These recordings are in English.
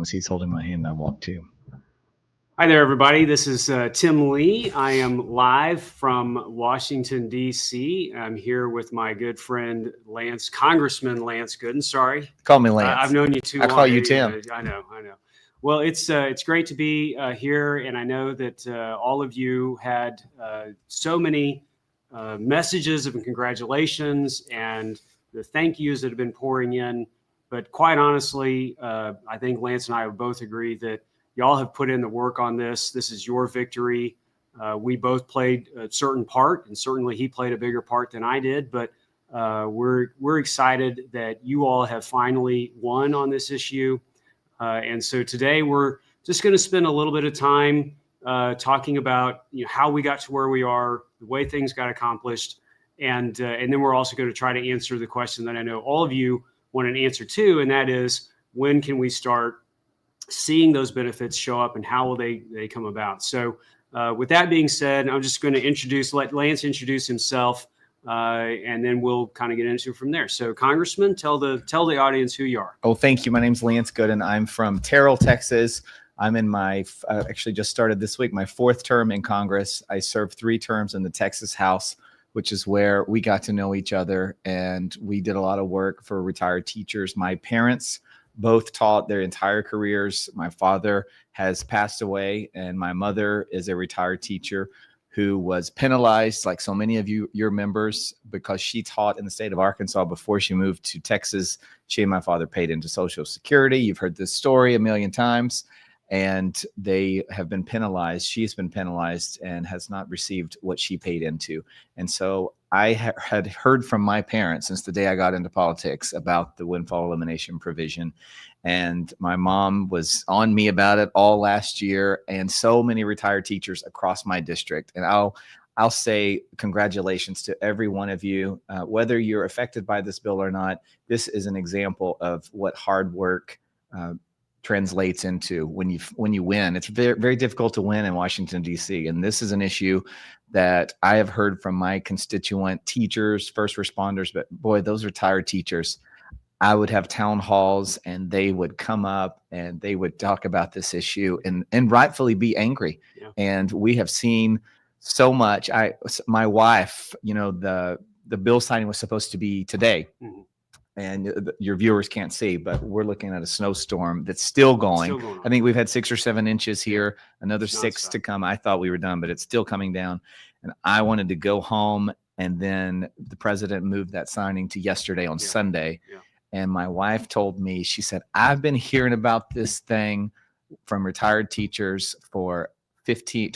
as he's holding my hand, I walk too. Hi there, everybody. This is Tim Lee. I am live from Washington, D.C. I'm here with my good friend, Congressman Lance Gooden. Sorry. Call me Lance. I've known you too long. I call you Tim. I know. Well, it's great to be here, and I know that all of you had so many messages of congratulations and the thank yous that have been pouring in. But quite honestly, I think Lance and I would both agree that y'all have put in the work on this. This is your victory. We both played a certain part, and certainly he played a bigger part than I did. But we're excited that you all have finally won on this issue. And so today we're just going to spend a little bit of time talking about how we got to where we are, the way things got accomplished, and then we're also going to try to answer the question that I know all of you want an answer to, and that is, when can we start seeing those benefits show up, and how will they come about? So with that being said, I'm just going to let Lance introduce himself, and then we'll kind of get into it from there. So Congressman, tell the audience who you are. Oh, thank you. My name's Lance Gooden. I'm from Terrell, Texas. I'm in my, actually just started this week, my 4th term in Congress. I served 3 terms in the Texas House, which is where we got to know each other, and we did a lot of work for retired teachers. My parents both taught their entire careers. My father has passed away, and my mother is a retired teacher who was penalized, like so many of your members, because she taught in the state of Arkansas before she moved to Texas. She and my father paid into Social Security. You've heard this story a million times, and they have been penalized. She's been penalized and has not received what she paid into. And so I had heard from my parents since the day I got into politics about the Windfall Elimination Provision. And my mom was on me about it all last year, and so many retired teachers across my district. And I'll say congratulations to every one of you, whether you're affected by this bill or not. This is an example of what hard work translates into when you win. It's very, very difficult to win in Washington, D.C. And this is an issue that I have heard from my constituent teachers, first responders, but boy, those retired teachers, I would have town halls and they would come up and they would talk about this issue and rightfully be angry. Yeah. And we have seen so much. My wife, the bill signing was supposed to be today. Mm-hmm. And your viewers can't see, but we're looking at a snowstorm that's still going. I think we've had 6 or 7 inches here, another 6 to come. I thought we were done, but it's still coming down. And I wanted to go home, and then the president moved that signing to yesterday on Sunday. Yeah. And my wife told me, she said, I've been hearing about this thing from retired teachers for 15,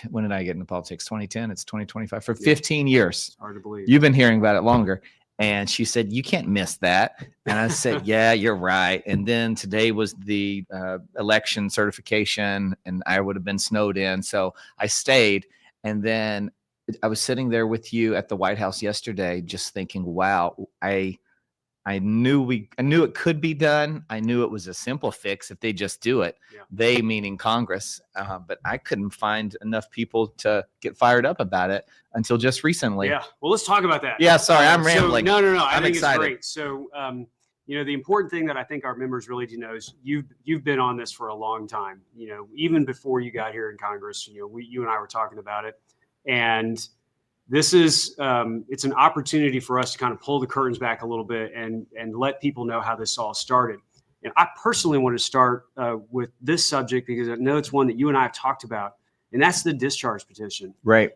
when did I get into politics? 2010, it's 2025, for 15 years. It's hard to believe. You've been hearing about it longer. And she said, you can't miss that. And I said, yeah, you're right. And then today was the election certification, and I would have been snowed in. So I stayed. And then I was sitting there with you at the White House yesterday, just thinking, wow, I knew it could be done. I knew it was a simple fix if they just do it. Yeah. They meaning Congress. But I couldn't find enough people to get fired up about it until just recently. Yeah. Well, let's talk about that. Yeah. Sorry, I'm rambling. No. I'm think excited. It's great. So, the important thing that I think our members really do know is you've been on this for a long time. Even before you got here in Congress, you and I were talking about it, and this is it's an opportunity for us to kind of pull the curtains back a little bit and let people know how this all started. And I personally want to start with this subject because I know it's one that you and I have talked about, and that's the discharge petition. Right.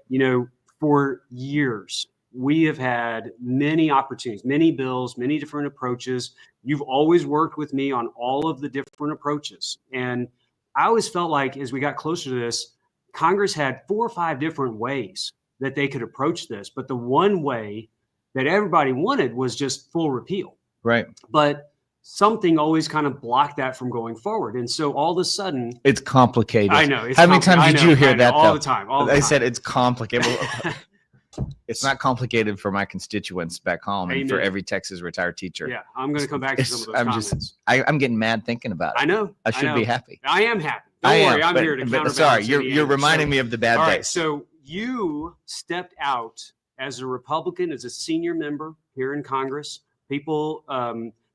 For years, we have had many opportunities, many bills, many different approaches. You've always worked with me on all of the different approaches. And I always felt like as we got closer to this, Congress had 4 or 5 different ways that they could approach this. But the one way that everybody wanted was just full repeal. Right. But something always kind of blocked that from going forward. And so all of a sudden, it's complicated. I know. How many times did you hear that? All the time. I said it's complicated. It's not complicated for my constituents back home and for every Texas retired teacher. Yeah, I'm going to come back to some of those comments. I'm getting mad thinking about it. I know. I should be happy. I am happy. Don't worry, I'm here to counterbalance. Sorry, you're reminding me of the bad days. All right, so you stepped out as a Republican, as a senior member here in Congress. People,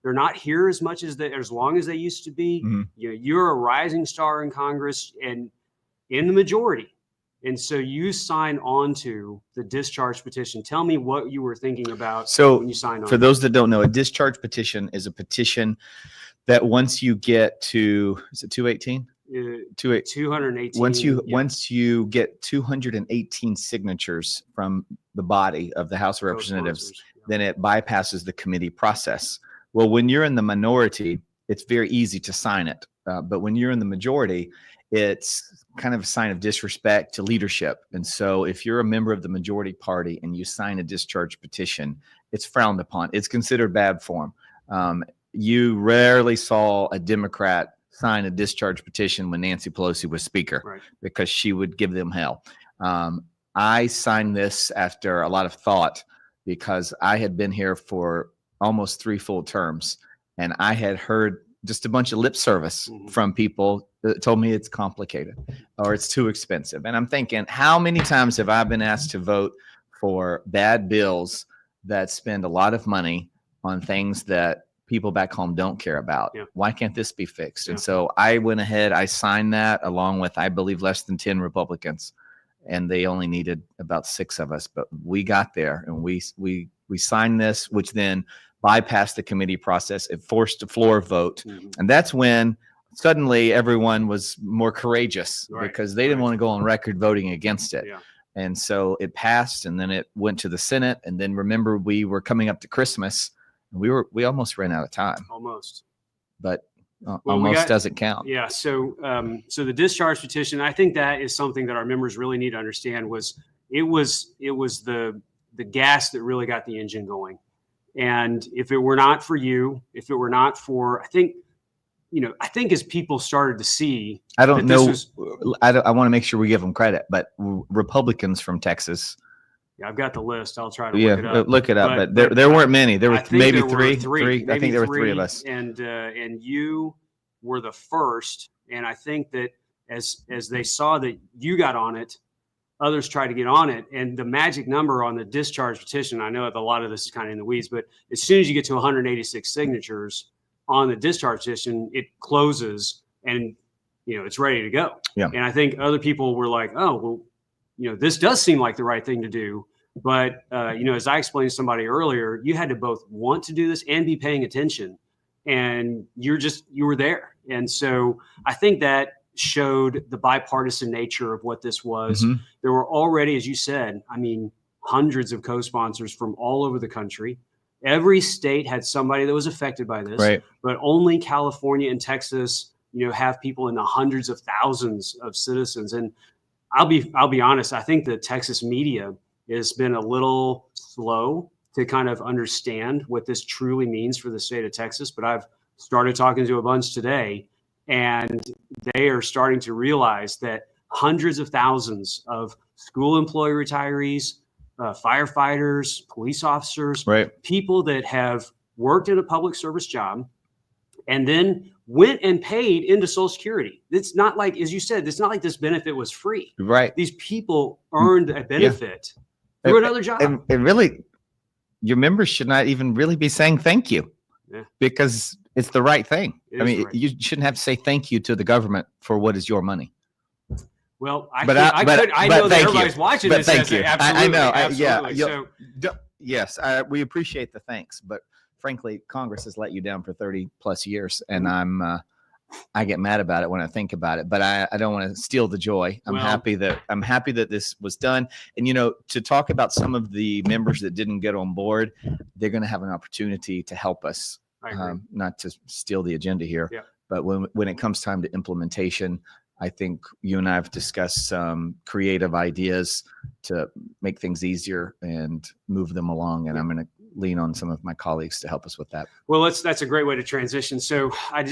They're not here as much as long as they used to be. Mm-hmm. You're a rising star in Congress and in the majority. And so you sign on to the discharge petition. Tell me what you were thinking about when you signed on. For those that don't know, a discharge petition is a petition that once you get to, is it 218? 218. Once you get 218 signatures from the body of the House of Representatives, then it bypasses the committee process. Well, when you're in the minority, it's very easy to sign it. But when you're in the majority, it's kind of a sign of disrespect to leadership. And so if you're a member of the majority party and you sign a discharge petition, it's frowned upon. It's considered bad form. You rarely saw a Democrat sign a discharge petition when Nancy Pelosi was speaker, right, because she would give them hell. I signed this after a lot of thought because I had been here for almost 3 full terms, and I had heard just a bunch of lip service from people that told me it's complicated or it's too expensive. And I'm thinking, how many times have I been asked to vote for bad bills that spend a lot of money on things that people back home don't care about? Yeah. Why can't this be fixed? Yeah. And so I went ahead, I signed that along with, I believe, less than 10 Republicans, and they only needed about 6 of us, but we got there and we signed this, which then bypassed the committee process. It forced a floor vote. And that's when suddenly everyone was more courageous, right, because they didn't want to go on record voting against it. Yeah. And so it passed, and then it went to the Senate. And then remember, we were coming up to Christmas, and we almost ran out of time. Almost. But almost doesn't count. Yeah. So the discharge petition, I think that is something that our members really need to understand. It was the gas that really got the engine going. And if it were not for you, if it were not for, I think as people started to see, I don't know. I want to make sure we give them credit, but Republicans from Texas. Yeah, I've got the list. I'll try to look it up. Look it up. But there weren't many. There were maybe three. I think there were 3 of us. And you were the first. And I think that as they saw that you got on it, others tried to get on it. And the magic number on the discharge petition, I know that a lot of this is kind of in the weeds, but as soon as you get to 186 signatures on the discharge petition, it closes and, it's ready to go. Yeah. And I think other people were like, oh, well, this does seem like the right thing to do. But, as I explained to somebody earlier, you had to both want to do this and be paying attention. And you were there. And so I think that showed the bipartisan nature of what this was. There were already, as you said, hundreds of co-sponsors from all over the country. Every state had somebody that was affected by this, right, but only California and Texas, have people in the hundreds of thousands of citizens. And I'll be honest, I think the Texas media has been a little slow to kind of understand what this truly means for the state of Texas. But I've started talking to a bunch today, and they are starting to realize that hundreds of thousands of school employee retirees, firefighters, police officers, right, people that have worked in a public service job and then went and paid into Social Security. It's not like, as you said, it's not like this benefit was free. Right. These people earned a benefit through another job. And really, your members should not even really be saying thank you, because it's the right thing. You shouldn't have to say thank you to the government for what is your money. Well, I know that everybody's watching this. Thank you. Absolutely, I know. So, yes, we appreciate the thanks, but frankly, Congress has let you down for 30 plus years, and I get mad about it when I think about it. But I don't want to steal the joy. I'm happy that this was done. And to talk about some of the members that didn't get on board, they're going to have an opportunity to help us. Not to steal the agenda here, but when it comes time to implementation, I think you and I have discussed some creative ideas to make things easier and move them along. And I'm going to lean on some of my colleagues to help us with that. Well, that's a great way to transition. So I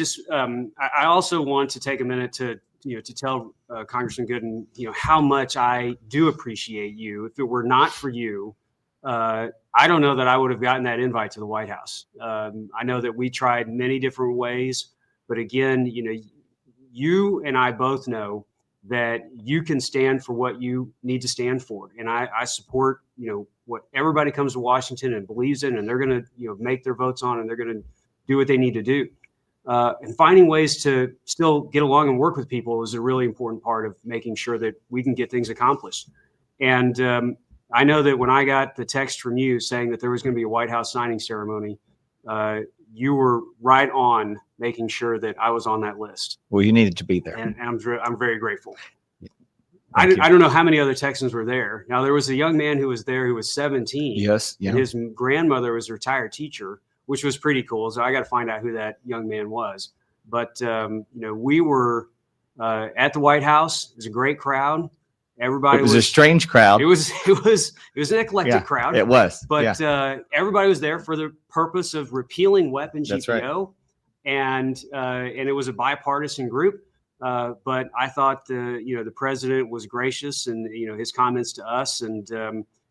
also want to take a minute to tell Congressman Gooden, how much I do appreciate you. If it were not for you, I don't know that I would have gotten that invite to the White House. I know that we tried many different ways, but again, you and I both know that you can stand for what you need to stand for. And I support, what everybody comes to Washington and believes in, and they're going to, make their votes on, and they're going do what they need to do. And finding ways to still get along and work with people is a really important part of making sure that we can get things accomplished. And I know that when I got the text from you saying that there was going to be a White House signing ceremony, you were right on making sure that I was on that list. Well, you needed to be there. And I'm very grateful. Thank you. I don't know how many other Texans were there. Now, there was a young man who was there who was 17. Yes. Yeah. And his grandmother was a retired teacher, which was pretty cool. So I got to find out who that young man was. But, we were at the White House. It was a great crowd. Everybody it was a strange crowd. It was an eclectic crowd. It was. But everybody was there for the purpose of repealing WEP and GPO. That's right. And it was a bipartisan group. But I thought the president was gracious and his comments to us, and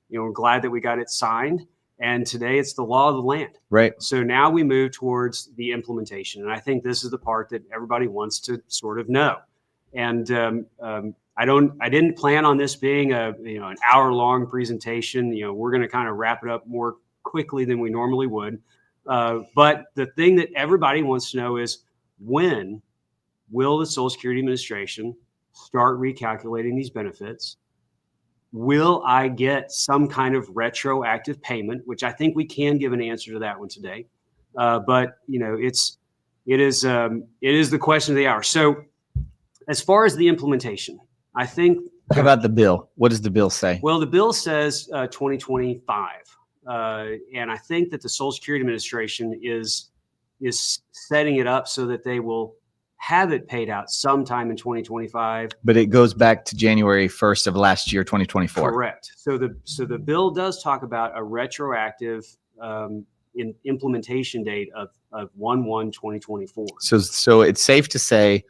we're glad that we got it signed. And today it's the law of the land. Right. So now we move towards the implementation, and I think this is the part that everybody wants to sort of know. And I didn't plan on this being an hour-long presentation. We're going to kind of wrap it up more quickly than we normally would. But the thing that everybody wants to know is, when will the Social Security Administration start recalculating these benefits? Will I get some kind of retroactive payment, which I think we can give an answer to that one today. But it is the question of the hour. So as far as the implementation, I think. How about the bill? What does the bill say? Well, the bill says 2025. And I think that the Social Security Administration is setting it up so that they will have it paid out sometime in 2025. But it goes back to January 1st of last year, 2024. Correct. So the bill does talk about a retroactive implementation date of 1/1/2024. So it's safe to say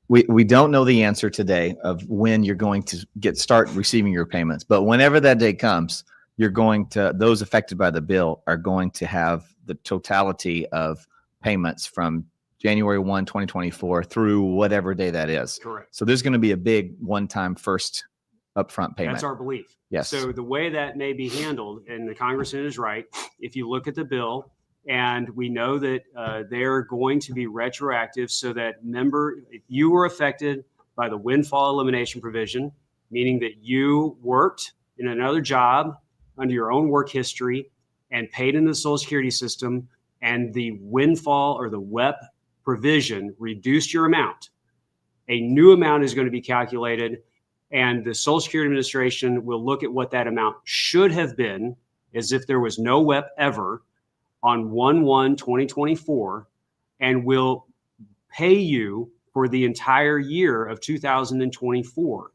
we don't know the answer today of when you're going to start receiving your payments, but whenever that day comes, those affected by the bill are going to have the totality of payments from January 1, 2024 through whatever day that is. Correct. So there's going to be a big one-time first upfront payment. That's our belief. Yes. So the way that may be handled, and the Congressman is right, if you look at the bill, and we know that they're going to be retroactive, so that if you were affected by the Windfall Elimination Provision, meaning that you worked in another job under your own work history and paid into the Social Security system, and the windfall or the WEP provision reduced your amount, a new amount is going to be calculated, and the Social Security Administration will look at what that amount should have been, as if there was no WEP ever, on 1/1/2024, and will pay you for the entire year of 2024.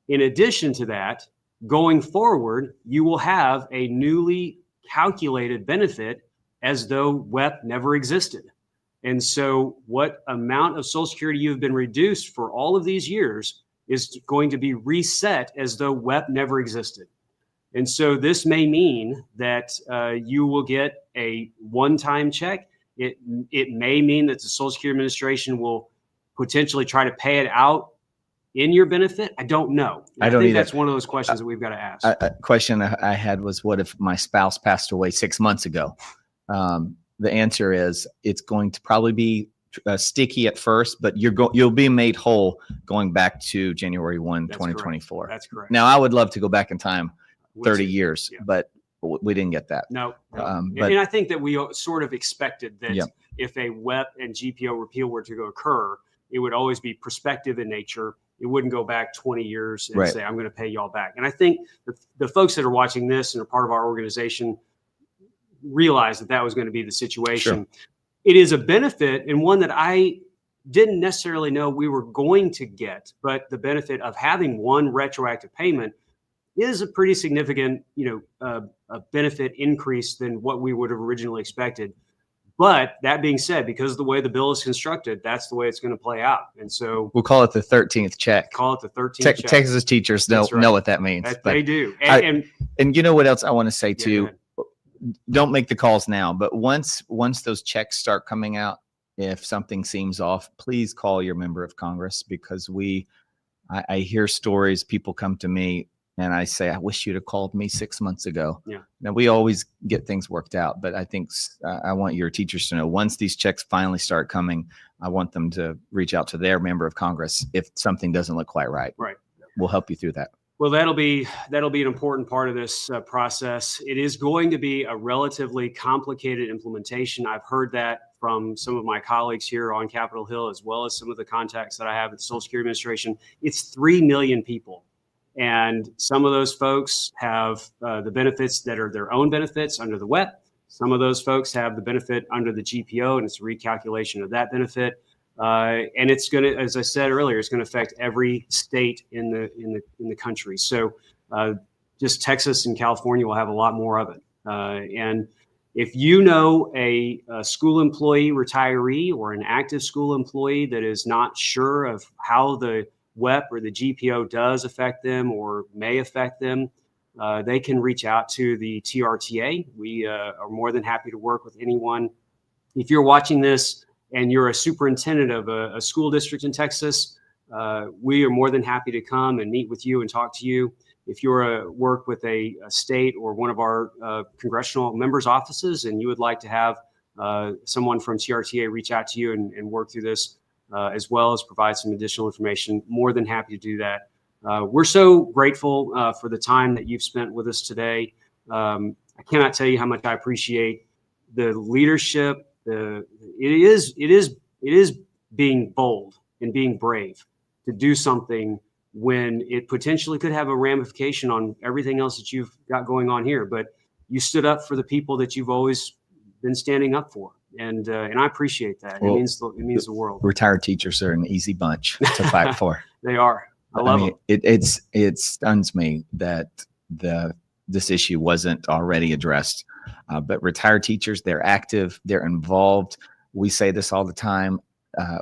In addition to that, going forward, you will have a newly calculated benefit as though WEP never existed. And so what amount of Social Security you've been reduced for all of these years is going to be reset as though WEP never existed. And so this may mean that you will get a one-time check. It may mean that the Social Security Administration will potentially try to pay it out in your benefit. I don't know. I don't think either. that's one of those questions that we've got to ask. A question I had was, what if my spouse passed away 6 months ago? The answer is it's going to probably be sticky at first, but you'll be made whole going back to January 1, 2024. That's correct. Now, I would love to go back in time 30 years, yeah. but we didn't get that. No. But and I think that we sort of expected that Yep. if a WEP and GPO repeal were to occur, it would always be prospective in nature. It wouldn't go back 20 years and Right. say, I'm going to pay y'all back. And I think the folks that are watching this and are part of our organization realized that was going to be the situation. Sure. It is a benefit, and one that I didn't necessarily know we were going to get, but the benefit of having one retroactive payment is a pretty significant, a benefit increase than what we would have originally expected. But that being said, because of the way the bill is constructed, that's the way it's going to play out. And so we'll call it the 13th check. Call it the 13th check. Texas teachers know what that means. They do. And you know what else I want to say too? Go Don't make the calls now, but once those checks start coming out, if something seems off, please call your member of Congress, because I hear stories. People come to me And I say, I wish you'd have called me 6 months ago. Yeah. Now, we always get things worked out, but I think I want your teachers to know, once these checks finally start coming, I want them to reach out to their member of Congress if something doesn't look quite right. Right. We'll help you through that. Well, that'll be an important part of this process. It is going to be a relatively complicated implementation. I've heard that from some of my colleagues here on Capitol Hill, as well as some of the contacts that I have at the Social Security Administration. It's 3 million people. And some of those folks have the benefits that are their own benefits under the WEP. Some of those folks have the benefit under the GPO, and it's a recalculation of that benefit. And it's going to, as I said earlier, it's going to affect every state in the country. So just Texas and California will have a lot more of it. And if you know a school employee retiree or an active school employee that is not sure of how the WEP or the GPO does affect them or may affect them, they can reach out to the TRTA. We are more than happy to work with anyone. If you're watching this and you're a superintendent of a school district in Texas, we are more than happy to come and meet with you and talk to you. If you're work with a state or one of our congressional members' offices and you would like to have someone from TRTA reach out to you and work through this, as well as provide some additional information, more than happy to do that. We're so grateful for the time that you've spent with us today. I cannot tell you how much I appreciate the leadership. It is being bold and being brave to do something when it potentially could have a ramification on everything else that you've got going on here. But you stood up for the people that you've always been standing up for. And I appreciate that. Well, it means the world. Retired teachers are an easy bunch to fight for. They are. I love them. It stuns me that this issue wasn't already addressed. But retired teachers, they're active, they're involved. We say this all the time.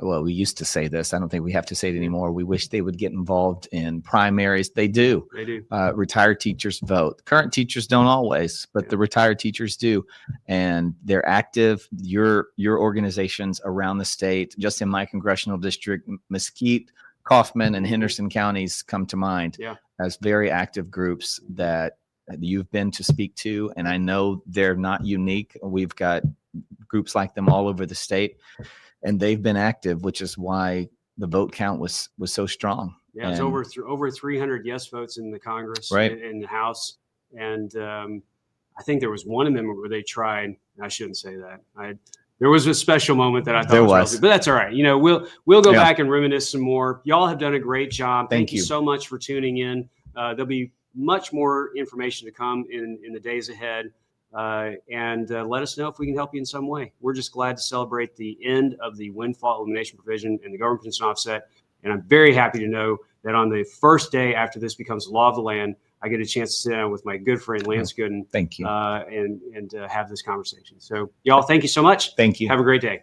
Well, we used to say this. I don't think we have to say it anymore. We wish they would get involved in primaries. They do. They do. Retired teachers vote. Current teachers don't always, but the retired teachers do. And they're active. Your organizations around the state, just in my congressional district, Mesquite, Kaufman, and Henderson counties come to mind as very active groups that you've been to speak to. And I know they're not unique. We've got groups like them all over the state. And they've been active, which is why the vote count was so strong. Yeah, it's over 300 yes votes in the Congress, right, in the House, and I think there was one amendment where they tried. I shouldn't say that. There was a special moment that I thought there was, but that's all right. You know, we'll go back and reminisce some more. Y'all have done a great job. Thank you so much for tuning in. There'll be much more information to come in the days ahead. And let us know if we can help you in some way. We're just glad to celebrate the end of the Windfall Elimination Provision and the government pension offset. And I'm very happy to know that on the first day after this becomes law of the land, I get a chance to sit down with my good friend Lance Gooden. Thank you. And have this conversation. So y'all, thank you so much. Thank you. Have a great day.